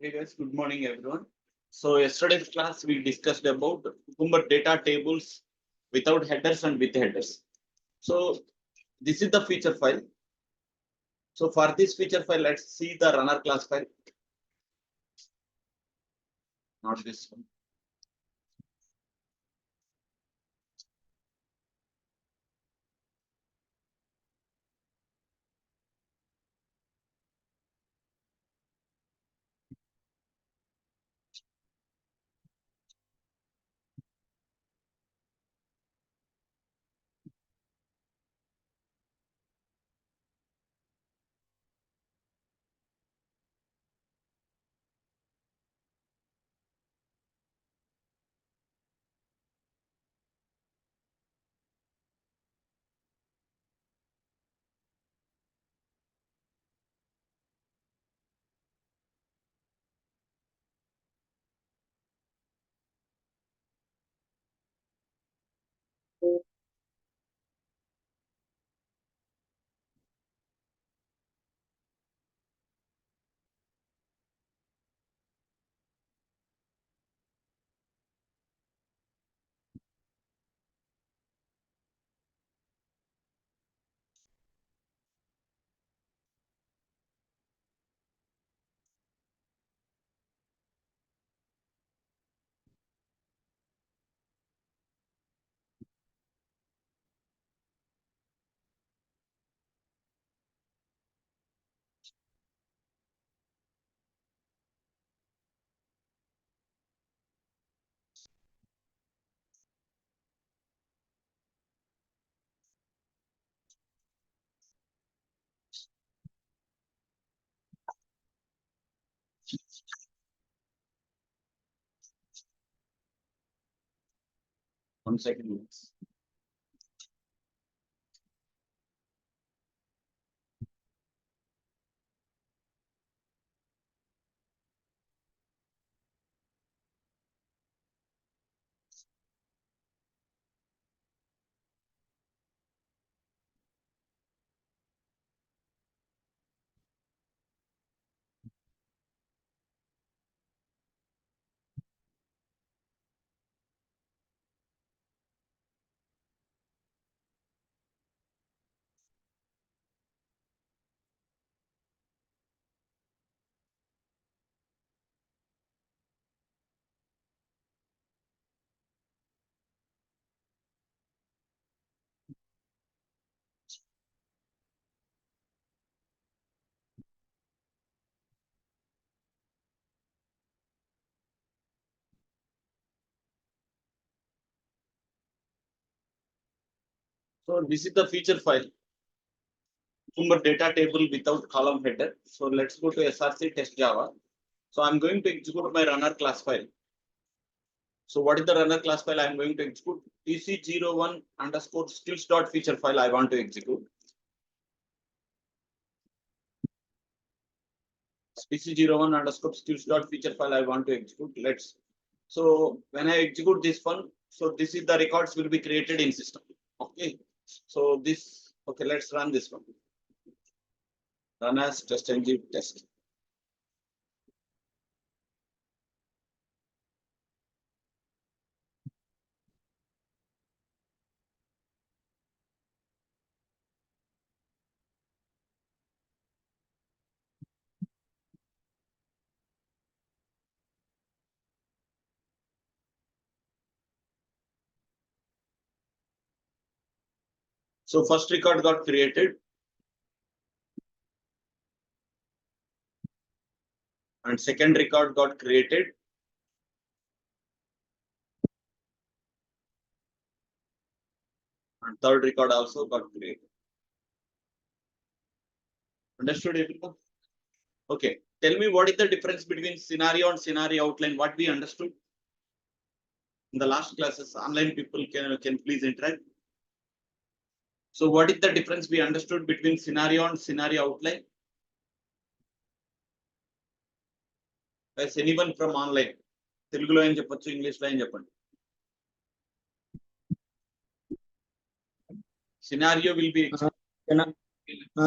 Okay, guys, good morning, everyone. So, yesterday's class we discussed about Cucumber data tables without headers and with headers. So, this is the feature file. So, for this feature file, let's see the runner class file. Not this one. One second. So, this is the feature file. Cucumber data table without column header. So, let's go to src test Java. So, I'm going to execute my runner class file. So what is the runner class file I'm going to execute? tc01 underscore skills dot feature file I want to execute. tc01 underscore skills dot feature file I want to execute. So when I execute this one, so this is the records will be created in system. Okay. So let's run this one. Run as test ng test. So first record got created. And second record got created. And third record also got created. Understood, everyone? Okay. Tell me what is the difference between scenario and scenario outline? What we understood in the last classes. Online people can please interact. So what is the difference we understood between scenario and scenario outline? As anyone from online, Telugulo em cheppochu, English lo em cheppandi. Scenario will be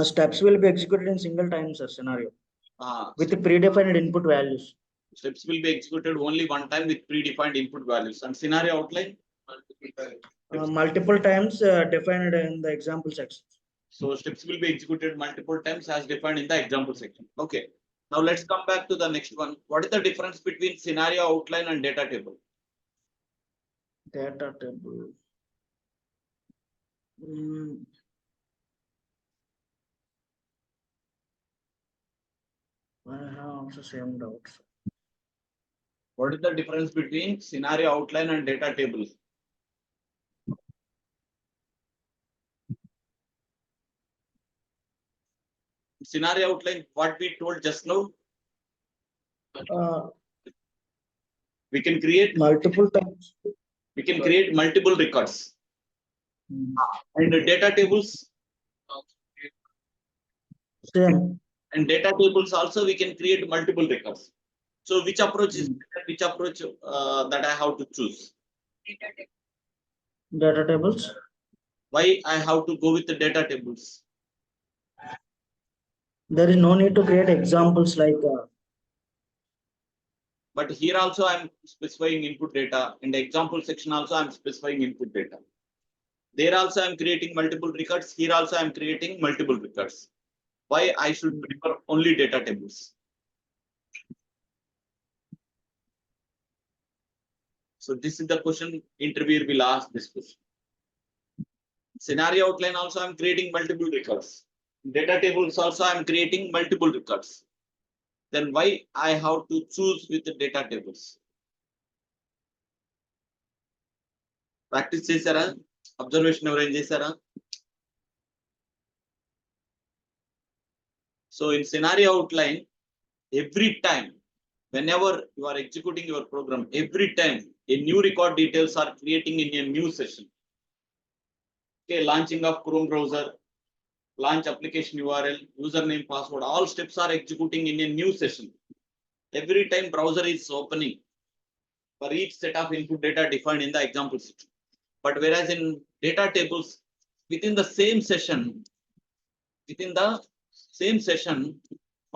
steps will be executed in single time, sir. Scenario with the predefined input values. Steps will be executed only one time with predefined input values. And scenario outline? Multiple times defined in the example section. So steps will be executed multiple times as defined in the example section. Okay. Now let's come back to the next one. What is the difference between scenario outline and data table? Data table. I have also same doubts. What is the difference between scenario outline and data table? Scenario outline, what we told just now? We can create multiple times. We can create multiple records. And the data tables? Same. And data tables also we can create multiple records. So which approach is which approach that I have to choose? Data tables. Why I have to go with the data tables? There is no need to create examples like. But here also I'm specifying input data. In the example section also I'm specifying input data. There also I'm creating multiple records. Here also I'm creating multiple records. Why I should prefer only data tables? So this is the question interviewer will ask this question. Scenario outline also I'm creating multiple records. Data tables also I'm creating multiple records. Then why I have to choose with the data tables? Practice chesara, observation ఎవరైనా చేశారా? So in scenario outline, every time, whenever you are executing your program, every time a new record details are creating in a new session. Okay, launching of Chrome browser, launch application URL, username, password, all steps are executing in a new session. Every time browser is opening for each set of input data defined in the example section. But whereas in data tables, within the same session,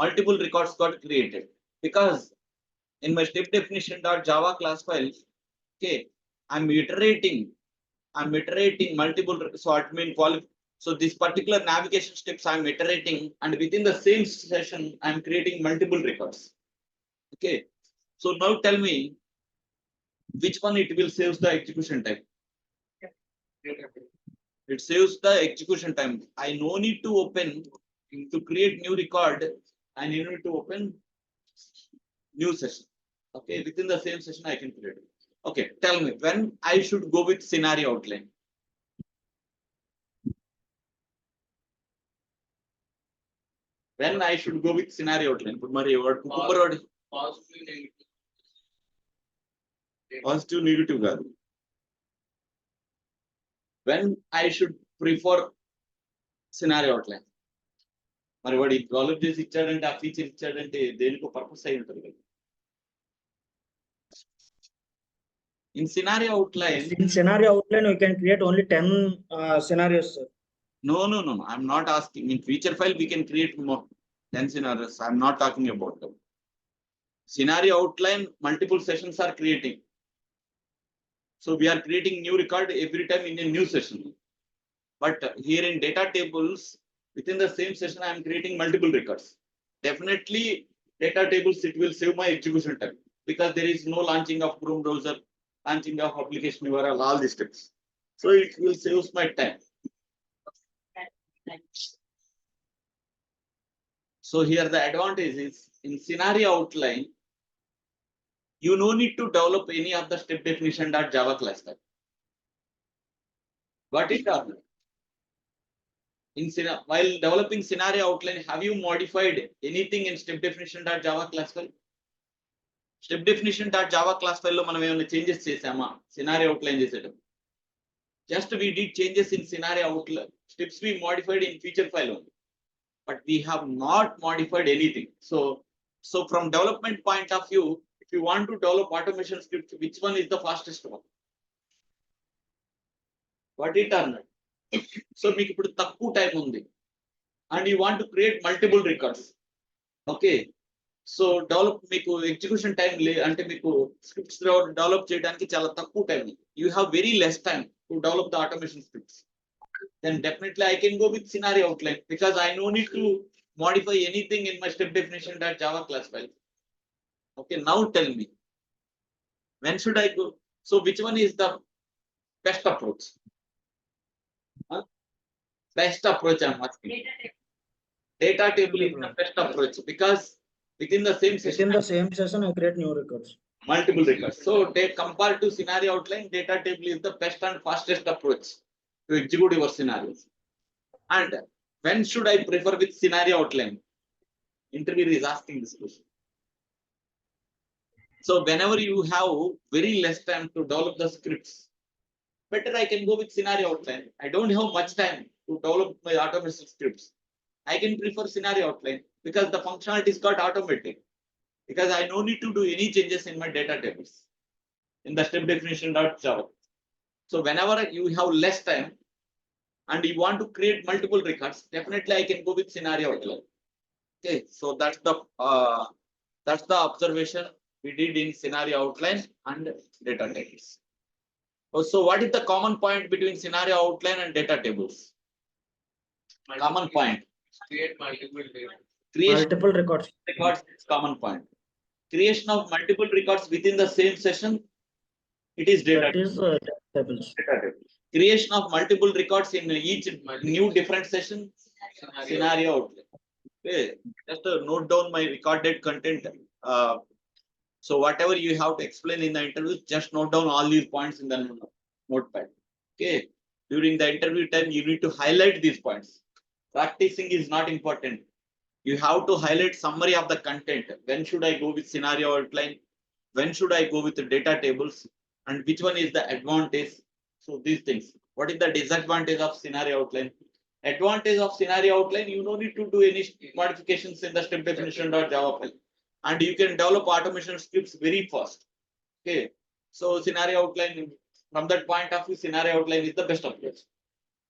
multiple records got created. Because in my step definition.java class file, okay, I'm iterating multiple. So admin so this particular navigation steps I'm iterating, and within the same session I'm creating multiple records. Okay, so now tell me which one it will save the execution time. It saves the execution time. I no need to open to create new record. I need to open new session. Okay, within the same session I can create. Okay, tell me when I should go with scenario outline. When I should go with scenario outline. Put my word. Positive, negative. When I should prefer scenario outline. మరి వాడు ఈ problem చేసి ఇచ్చాడంటే ఆ feature ఇచ్చాడంటే దేనికో purpose అయి ఉంటుంది కదా. In scenario outline, we can create only 10 scenarios, sir. No. I'm not asking. In feature file, we can create more 10 scenarios. I'm not talking about them. Scenario outline, multiple sessions are creating. So we are creating new record every time in a new session. But here in data tables, within the same session, I am creating multiple records. Definitely, data tables, it will save my execution time because there is no launching of Chrome browser, launching of application URL, all these steps. So it will save my time. So here the advantage is in scenario outline, you no need to develop any of the step definition.java class type. What it does? While developing scenario outline, have you modified anything in step definition.java class file? Step definition.java class file lo manam emana changes chesama scenario outline chesetappudu. Just we did changes in scenario outline. Steps we modified in feature file only, but we have not modified anything. So from development point of view, if you want to develop automation script, which one is the fastest one? What it are? So మీకు ఇప్పుడు తక్కువ time ఉంది and you want to create multiple records. Okay, so మీకు execution time అంటే మీకు scripts develop చేయడానికి చాలా తక్కువ time. You have very less time to develop the automation scripts. Then definitely I can go with scenario outline because I no need to modify anything in my step definition.java class file. Okay, now tell me, when should I go? So which one is the best approach? Huh? Best approach I'm asking. Data table is the best approach because within the same session, I create new records. Multiple records. So they compared to scenario outline, data table is the best and fastest approach to execute your scenarios. And when should I prefer with scenario outline? Interviewer is asking this question. So whenever you have very less time to develop the scripts, better I can go with scenario outline. I don't have much time to develop my automation scripts. I can prefer scenario outline because the functionalities got automated. Because I no need to do any changes in my data tables in the step definition.java. So whenever you have less time and you want to create multiple records, definitely I can go with scenario outline. Okay, so that's the observation we did in scenario outline and data tables. So what is the common point between scenario outline and data tables? Common point. Create multiple data. Creation Multiple records. is common point. Creation of multiple records within the same session, it is data. That is tables. Data table. Creation of multiple records in each new different session, scenario outline. Okay, just note down my recorded content. So whatever you have to explain in the interview, just note down all these points in the notepad. Okay, during the interview time, you need to highlight these points. Practicing is not important. You have to highlight summary of the content. When should I go with scenario outline? When should I go with the data tables? And which one is the advantage? So these things. What is the disadvantage of scenario outline? Advantage of scenario outline, you don't need to do any modifications in the step definition.java file. And you can develop automation scripts very fast. Okay. So scenario outline, from that point of view, scenario outline is the best approach.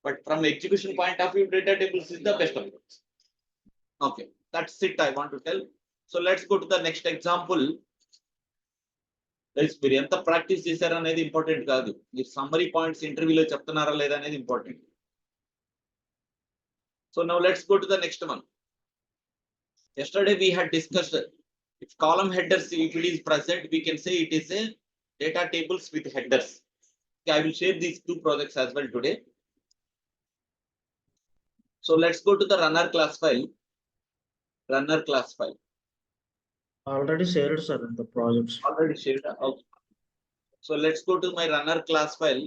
But from execution point of view, data tables is the best approach. Okay, that's it I want to tell. So let's go to the next example. మీరు ఎంత practice చేశారు అనేది important కాదు, మీరు summary points ఇంటర్వ్యూలో చెప్తున్నారా లేదా అనేది important. So now let's go to the next one. Yesterday we had discussed if column headers, if it is present, we can say it is a data tables with headers. Okay, I will share these two projects as well today. So let's go to the runner class file. Runner class file. Already shared, sir, in the projects. Already shared. Okay. So let's go to my runner class file,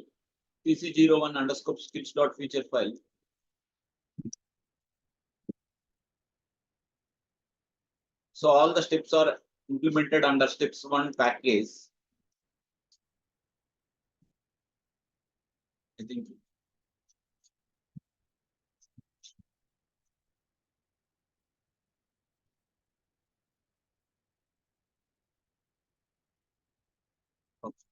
pc01 underscore skills.feature file. So all the steps are implemented under steps 1 package. I think. Okay.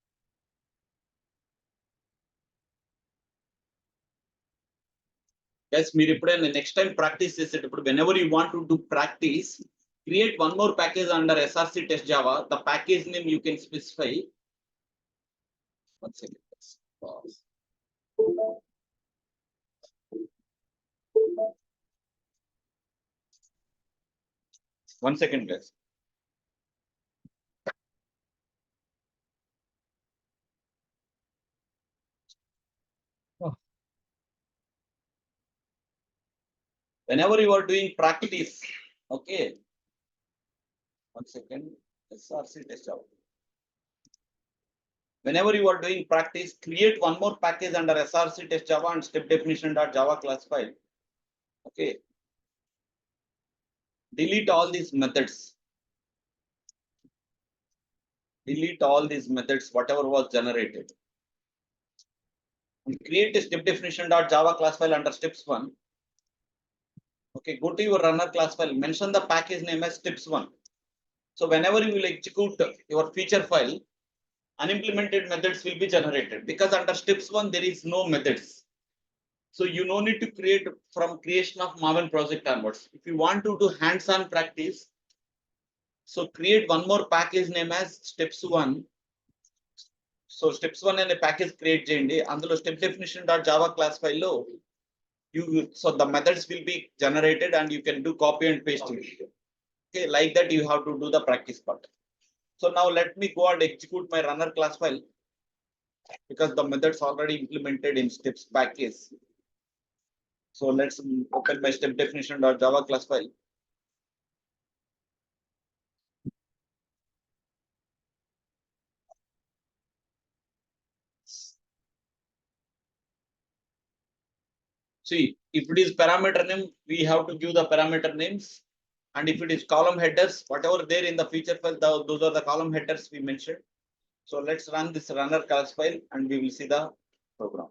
Yes, మీరు ఎప్పుడైనా next time practice చేసేటప్పుడు whenever you want to do practice, create one more package under src test java. The package name you can specify. One second. Pause. 1 second, guys. Whenever you are doing practice, okay. 1 second. src test java. Whenever you are doing practice, create one more package under src test java and step definition.java class file. Okay. Delete all these methods. Delete all these methods, whatever was generated. And create a step definition.java class file under steps 1. Okay, go to your runner class file, mention the package name as steps 1. So whenever you will execute your feature file, unimplemented methods will be generated because under steps 1 there is no methods. So you no need to create from creation of Maven project onwards. If you want to do hands-on practice, So create one more package name as steps one. So steps one and a package create చేయండి. అందులో step definition dot java class file లో so the methods will be generated and you can do copy and pasting. Okay, like that you have to do the practice part. So now let me go and execute my runner class file because the methods already implemented in steps package. So let's open my step definition dot java class file. See, if it is parameter name, we have to give the parameter names. And if it is column headers, whatever there in the feature file, those are the column headers we mentioned. So let's run this runner class file and we will see the program.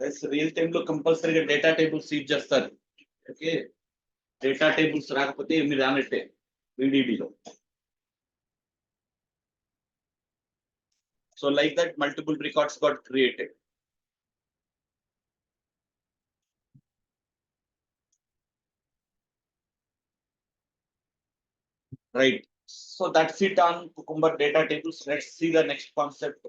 That's real time లో కంపల్సరీగా data tables use చేస్తారు. Okay, data tables రాకపోతే మీరు రానట్టే BDD లో. So like that multiple records got created. Right. So that's it on Cucumber data tables. Let's see the next concept.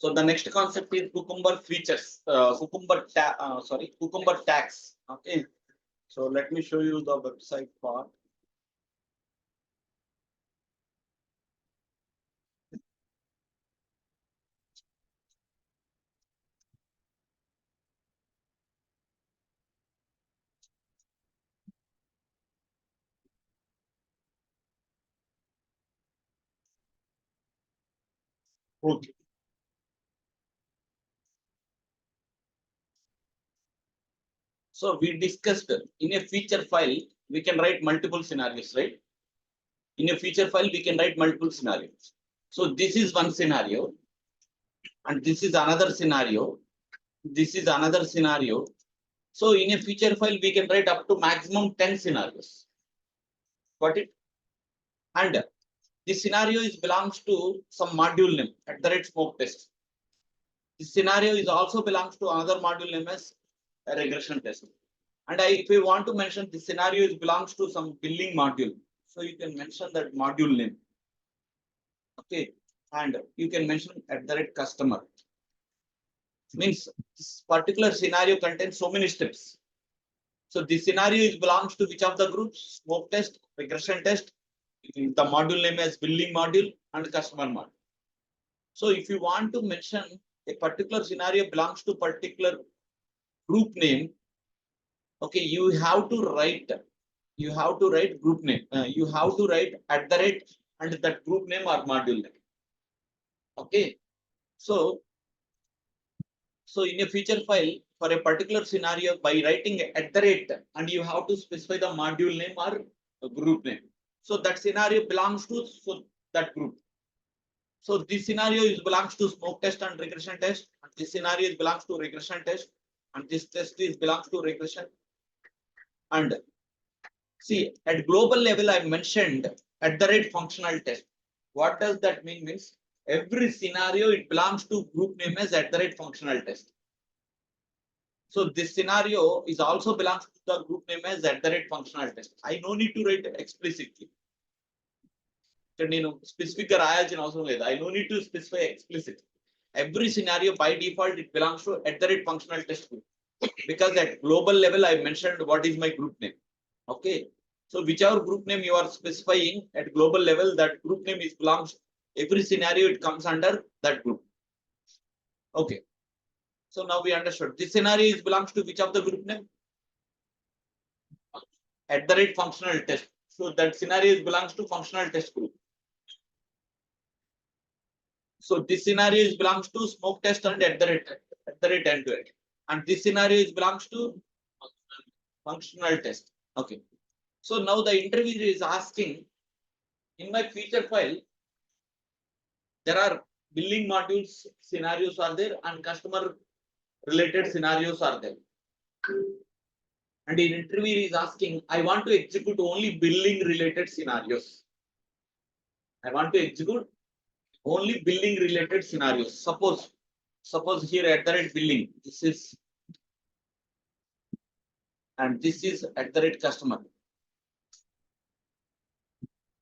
So the next concept is Cucumber features, Cucumber tags. Okay. So let me show you the website part. Okay. So we discussed in a feature file, we can write multiple scenarios, right? In a feature file, we can write multiple scenarios. So this is one scenario, and this is another scenario. This is another scenario. So in a feature file, we can write up to maximum 10 scenarios. Got it? And this scenario is belongs to some module name at the rate smoke test. This scenario is also belongs to another module name as a regression test. And if we want to mention this scenario is belongs to some billing module, so you can mention that module name. Okay, and you can mention at the rate customer. Means this particular scenario contains so many steps. So this scenario is belongs to which of the groups? Smoke test, regression test, the module name as billing module and customer module. So if you want to mention a particular scenario belongs to particular group name, okay, you have to write group name. You have to write at the rate and that group name or module name. Okay, so in a feature file for a particular scenario by writing at the rate and you have to specify the module name or group name. So that scenario belongs to that group. So this scenario is belongs to smoke test and regression test, and this scenario is belongs to regression test, and this test is belongs to regression. And see, at global level, I mentioned at the rate functional test. What does that mean? Means every scenario it belongs to group name as at the rate functional test. So this scenario is also belongs to the group name as at the rate functional test. I no need to write explicitly. Specific I no need to specify explicit. Every scenario by default it belongs to at the rate functional test group, because at global level I mentioned what is my group name. Okay, so whichever group name you are specifying at global level, that group name is belongs, every scenario it comes under that group. Okay, so now we understood this scenario is belongs to which of the group name? At the rate functional test. So that scenario belongs to functional test group. So this scenario is belongs to smoke test and at the rate end to end. And this scenario is belongs to functional test. Okay. So now the interviewer is asking, in my feature file, there are billing modules scenarios are there and customer related scenarios are there. And in interviewer is asking, I want to execute only billing related scenarios. I want to execute only billing related scenarios. Suppose here at the rate billing, this is, and this is at the rate customer.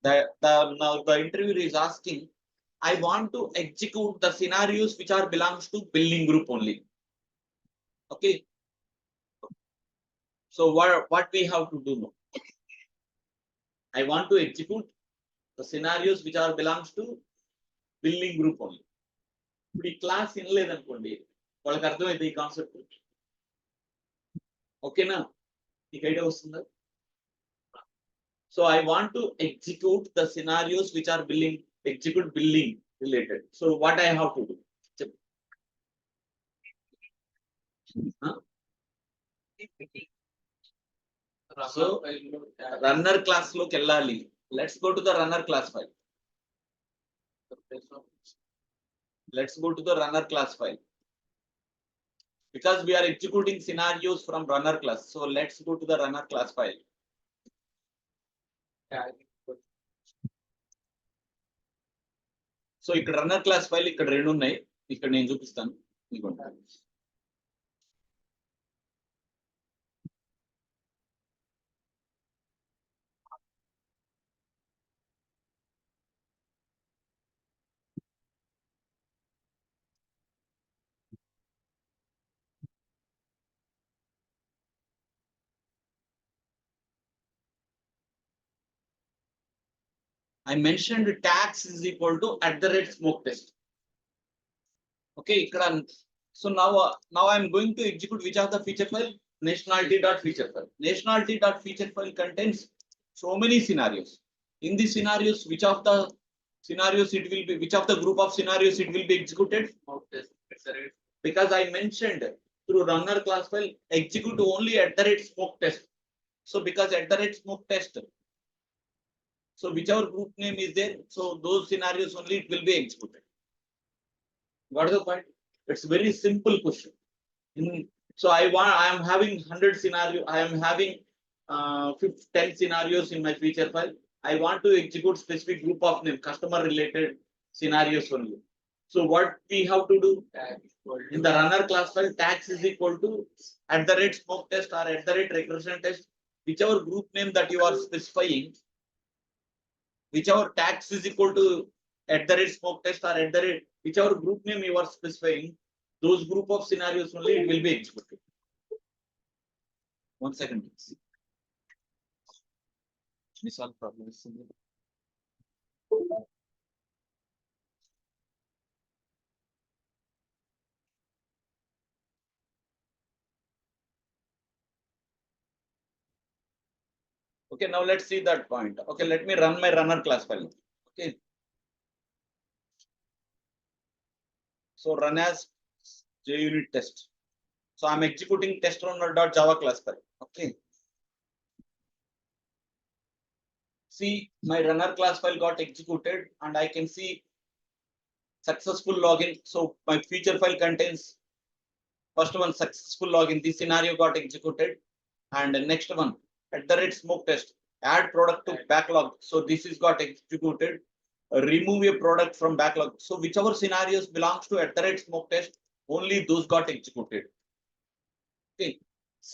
Now the interviewer is asking, I want to execute the scenarios which are belongs to billing group only. Okay. So what we have to do now? I want to execute the scenarios which are belongs to billing group only. ఇప్పుడు ఈ class వినలేదనుకోండి వాళ్ళకి అర్థమైంది ఈ concept. ఓకేనా? మీకు idea వస్తుందా? So I want to execute the scenarios which are execute billing related. So what I have to do? Huh? So runner class loki ellali. Let's go to the runner class file. Let's go to the runner class file. Because we are executing scenarios from runner class. So let's go to the runner class file. So ఇక్కడ runner class file ఇక్కడ రెండు ఉన్నాయి. ఇక్కడ నేను చూపిస్తాను. I mentioned tax is equal to @smoke test. Okay, so now I'm going to execute which of the feature file? Nationality.feature file. Nationality.feature file contains so many scenarios. In these scenarios, which of the group of scenarios it will be executed? Because I mentioned through runner class file, execute only @smoke test. So because @smoke test, so whichever group name is there, so those scenarios only it will be executed. What is the point? It's very simple question. So I am having 100 scenario. I am having 10 scenarios in my feature file. I want to execute specific group of name, customer related scenarios only. So what we have to do in the runner class file, tax is equal to @smoke test or @regression test, whichever group name that you are specifying. Whichever tax is equal to @smoke test or whichever group name you are specifying, those group of scenarios only it will be executed. 1 second, please. Solve problem. Okay, now let's see that point. Okay, let me run my runner class file. Okay. So run as JUnit test. So I'm executing test runner.java class file. Okay. See, my runner class file got executed and I can see successful login. So my feature file contains first one successful login. This scenario got executed, and the next one @smoke test, add product to backlog. So this is got executed. Remove a product from backlog. So whichever scenarios belongs to @smoke test, only those got executed. Okay.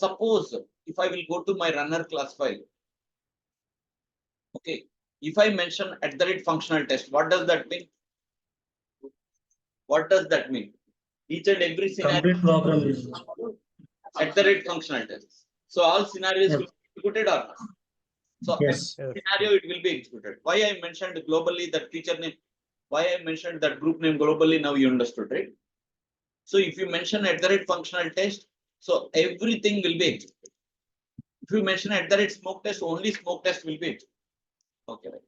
Suppose if I will go to my runner class file. Okay. If I mention @functional test, what does that mean? What does that mean? Each and every scenario. Complete program is @functional test. So all scenarios will be executed or not? So yes. scenario it will be executed. Why I mentioned globally that feature name? Why I mentioned that group name globally? Now you understood, right? So if you mention @functional test, so everything will be executed. If you mention @smoke test, only smoke test will be executed. Okay, right.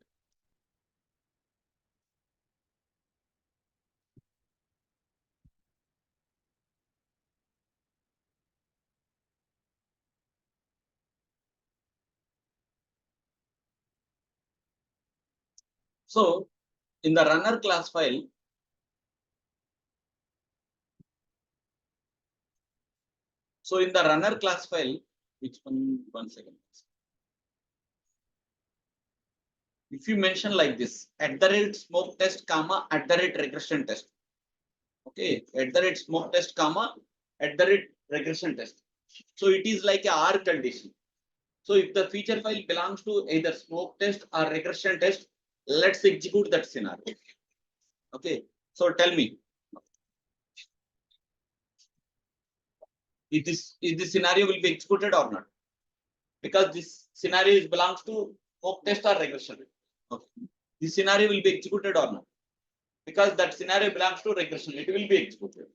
So in the runner class file, which one second. If you mention like this, @smoke test, comma, @regression test. Okay, @smoke test, comma, @regression test. So it is like a R condition. So if the feature file belongs to either smoke test or regression test, let's execute that scenario. Okay, so tell me, if this scenario will be executed or not? Because this scenario belongs to smoke test or regression. Okay. This scenario will be executed or not? Because that scenario belongs to regression, it will be executed.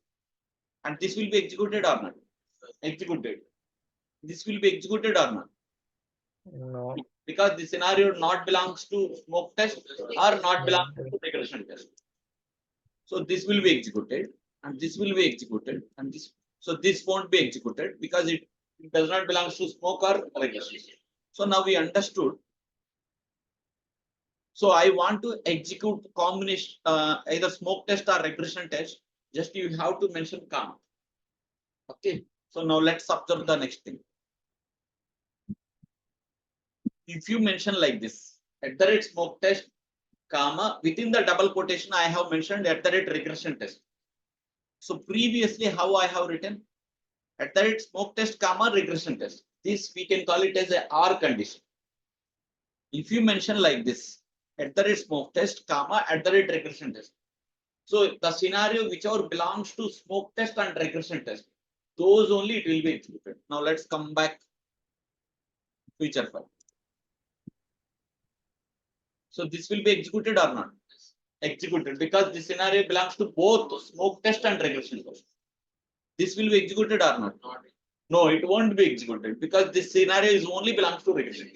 And this will be executed or not? Executed. This will be executed or not? No. Because the scenario not belongs to smoke test or not belongs to regression test. So this will be executed and this will be executed and this. So this won't be executed because it does not belong to smoke or regression. So now we understood. So I want to execute combination either smoke test or regression test. Just you have to mention comma. Okay. So now let's observe the next thing. If you mention like this, @smoke test, comma, within the double quotation, I have mentioned @regression test. So previously, how I have written @smoke test, comma, regression test. This we can call it as a R condition. If you mention like this, @smoke test, comma, @regression test. So the scenario whichever belongs to smoke test and regression test, those only it will be executed. Now let's come back feature file. So this will be executed or not? Executed because the scenario belongs to both smoke test and regression test. This will be executed or not? No, it won't be executed because this scenario is only belongs to regression.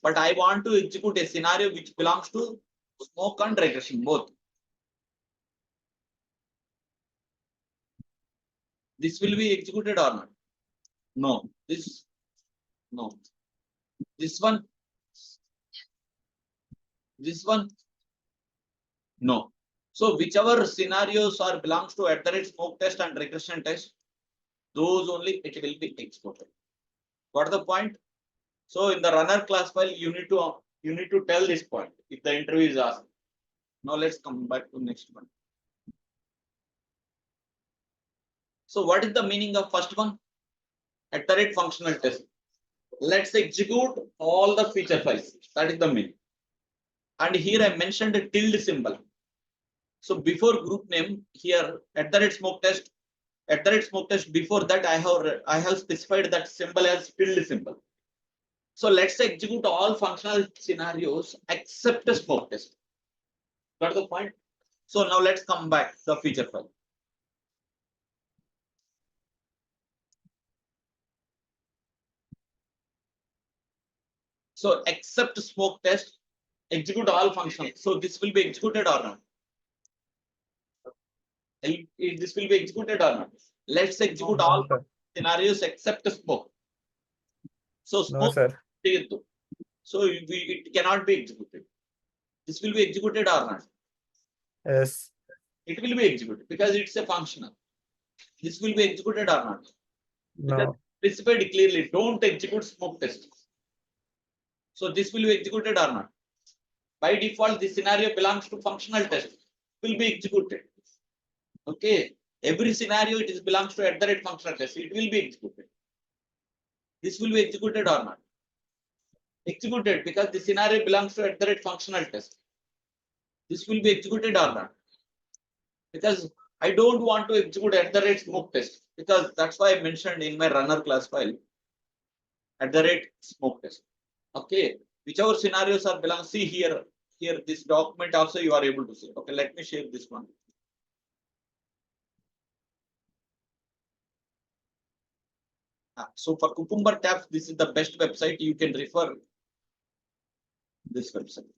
But I want to execute a scenario which belongs to smoke and regression both. This will be executed or not? No. No. This one. This one. No. So whichever scenarios are belongs to @smoke test and regression test, those only it will be executed. Got the point? So in the runner class file, you need to tell this point if the interview is asked. Now let's come back to next one. So what is the meaning of first one? @functional test. Let's execute all the feature files. That is the meaning. And here I mentioned a tilde symbol. So before group name here @smoke test, @smoke test. Before that I have specified that symbol as tilde symbol. So let's execute all functional scenarios except the smoke test. Got the point? So now let's come back to the feature file. So except smoke test, execute all functions. So this will be executed or not? This will be executed or not? Let's execute all scenarios except smoke. So No, smoke. sir. So it cannot be executed. This will be executed or not? Yes. It will be executed because it's a functional. This will be executed or not? No. Specified clearly, don't execute smoke test. So this will be executed or not? By default, this scenario belongs to functional test. Will be executed. Okay. Every scenario it is belongs to functional test. It will be executed. This will be executed or not? Executed because the scenario belongs to functional test. This will be executed or not? Because I don't want to execute smoke test because that's why I mentioned in my runner class file smoke test. Okay, whichever scenarios are belong. See here this document also you are able to see. Okay, let me share this one. So for Cucumber tabs, this is the best website. You can refer this website.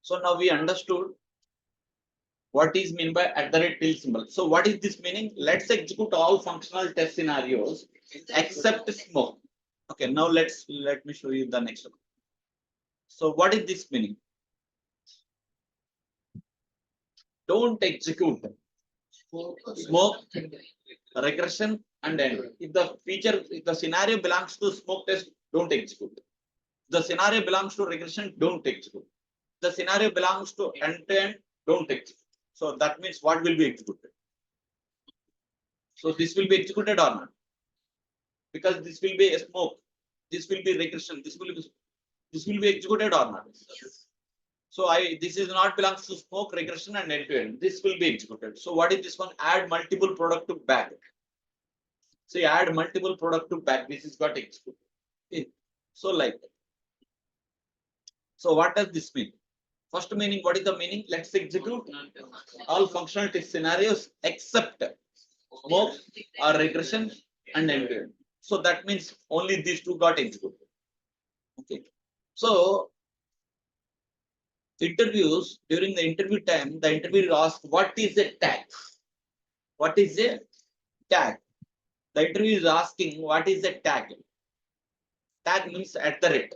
So now we understood what is meant by tilde symbol. So what is this meaning? Let's execute all functional test scenarios except smoke. Okay, now let me show you the next one. So what is this meaning? don't execute smoke, regression, and end. If the scenario belongs to smoke test, don't execute. The scenario belongs to regression, don't execute. The scenario belongs to end-to-end, don't execute. So that means what will be executed? So this will be executed or not? Because this will be a smoke, this will be regression, this will be executed or not? So this is not belongs to smoke, regression, and end-to-end. This will be executed. So what is this one? Add multiple product to bag. So you add multiple product to bag. This is got executed. Okay. So like that. So what does this mean? First meaning, what is the meaning? Let's execute all functional test scenarios except smoke or regression and end-to-end. So that means only these two got executed. Okay. So interviews, during the interview time, the interviewer asks, what is a tag? What is a tag? The interview is asking, what is a tag? Tag means at the rate.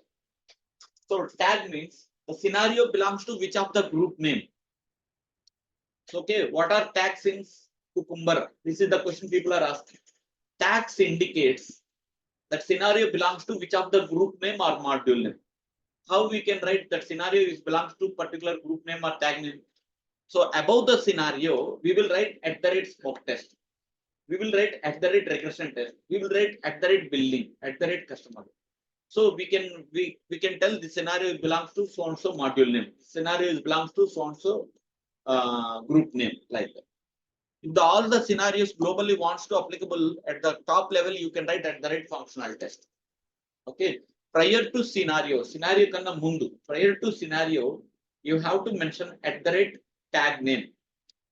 So tag means the scenario belongs to which of the group name. So, okay, what are tags in Cucumber? This is the question people are asking. Tags indicates that scenario belongs to which of the group name or module name. How we can write that scenario is belongs to particular group name or tag name? So above the scenario, we will write at the rate smoke test. We will write at the rate regression test. We will write at the rate billing, at the rate customer. So we can tell the scenario belongs to so and so module name. Scenario belongs to so and so group name, like that. If all the scenarios globally wants to applicable at the top level, you can write at the rate functional test. Okay. Prior to scenario kanna mundu. Prior to scenario, you have to mention at the rate tag name.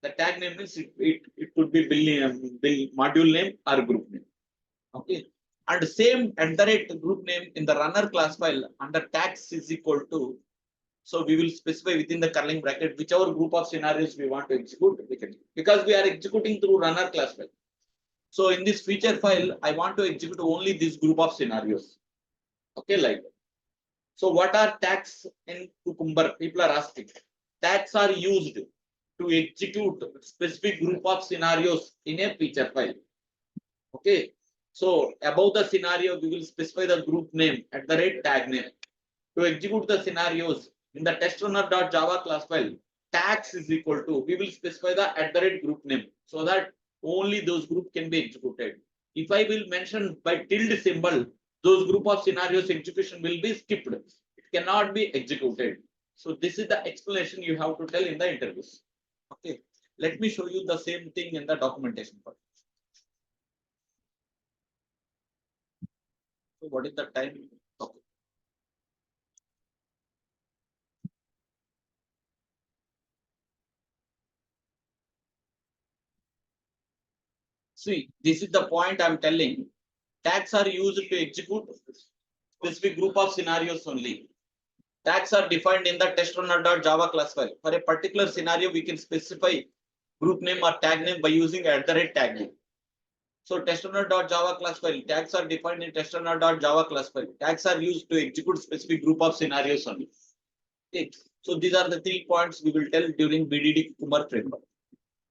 The tag name means it could be bill module name or group name. Okay. And same at the rate group name in the runner class file under tags is equal to. So we will specify within the curling bracket whichever group of scenarios we want to execute, because we are executing through runner class file. So in this feature file, I want to execute only this group of scenarios. Okay, like that. So what are tags in Cucumber? People are asking. Tags are used to execute specific group of scenarios in a feature file. Okay. So above the scenario, we will specify the group name at the rate tag name. To execute the scenarios in the testrunner.java class file, tags is equal to, we will specify the at the rate group name so that only those group can be executed. If I will mention by tilde symbol, those group of scenarios execution will be skipped. It cannot be executed. So this is the explanation you have to tell in the interviews. Okay. Let me show you the same thing in the documentation part. So what is the time? Okay. See, this is the point I'm telling. Tags are used to execute specific group of scenarios only. Tags are defined in the testrunner.java class file. For a particular scenario, we can specify group name or tag name by using at the rate tag name. So testrunner.java class file, tags are defined in testrunner.java class file. Tags are used to execute specific group of scenarios only. Okay. So these are the 3 points we will tell during BDD Cucumber framework.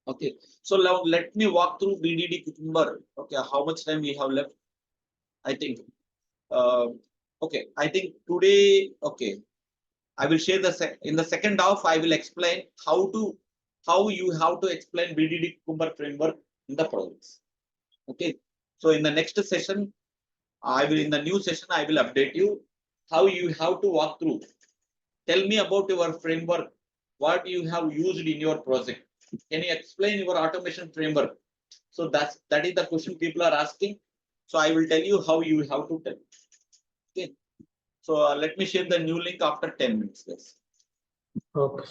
Okay. So now let me walk through BDD Cucumber. Okay. How much time we have left? I think. Okay. I think today. Okay. I will share in the second half. I will explain how you have to explain BDD Cucumber framework in the projects. Okay. So in the next session, in the new session, I will update you how you have to walk through. Tell me about your framework, what you have used in your project. Can you explain your automation framework? So that is the question people are asking. So I will tell you how you have to tell. Okay. So let me share the new link after 10 minutes. Guys. Okay.